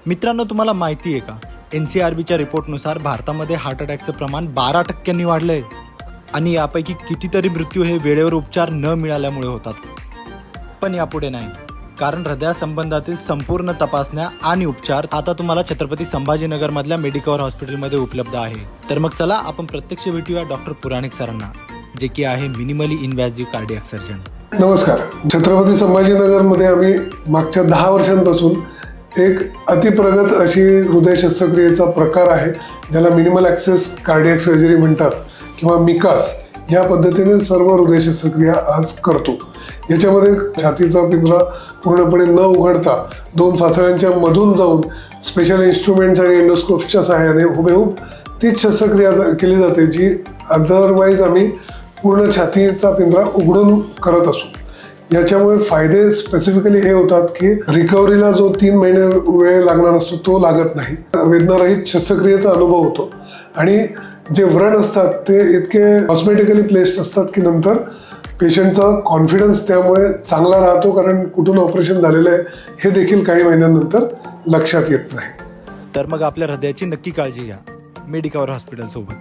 मित्रांनो, तुम्हाला माहिती आहे का, NCRBच्या रिपोर्टनुसार भारतामध्ये हार्ट अटॅकचं प्रमाण 12% वाढलंय आणि यापैकी कितीतरी मृत्यू हे वेळेवर उपचार न मिळाल्यामुळे होतात. पण यापुढे नाही, कारण हृदयासंबंधातील संपूर्ण तपासण्या आणि उपचार आता तुम्हाला छत्रपती संभाजीनगरमधल्या मेडिकवर हॉस्पिटलमध्ये उपलब्ध आहे. तर मग चला आपण प्रत्यक्ष भेटूया डॉक्टर पुराणिक सरांना, जे की आहे मिनिमली इन्व्हेसिव्ह कार्डियक सर्जन. नमस्कार. छत्रपती संभाजीनगरमध्ये आम्ही मागच्या 10 वर्षांपासून एक अतिप्रगत अशी हृदय शस्त्रक्रियेचा प्रकार आहे, ज्याला मिनिमल ॲक्सेस कार्डियक सर्जरी म्हणतात किंवा मिकास. या पद्धतीने सर्व हृदय शस्त्रक्रिया आज करतो. याच्यामध्ये छातीचा पिंजरा पूर्णपणे न उघडता 2 फासळ्यांच्या मधून जाऊन स्पेशल इन्स्ट्रुमेंट्स आणि एंडोस्कोप्सच्या सहाय्याने हुबेहूब तीच शस्त्रक्रिया केली जाते, जी अदरवाईज आम्ही पूर्ण छातीचा पिंजरा उघडून करत असू. याच्यामुळे फायदे स्पेसिफिकली हे होतात की रिकव्हरीला जो 3 महिने वेळ लागणार असतो तो लागत नाही. वेदनारहित शस्त्रक्रियेचा अनुभव होतो आणि जे व्रण असतात ते इतके कॉस्मेटिकली प्लेस्ड असतात की नंतर पेशंटचा कॉन्फिडन्स त्यामुळे चांगला राहतो, कारण कुठून ऑपरेशन झालेलं आहे हे देखील काही महिन्यानंतर लक्षात येत नाही. तर मग आपल्या हृदयाची नक्की काळजी घ्या मेडिकवर हॉस्पिटल सोबत.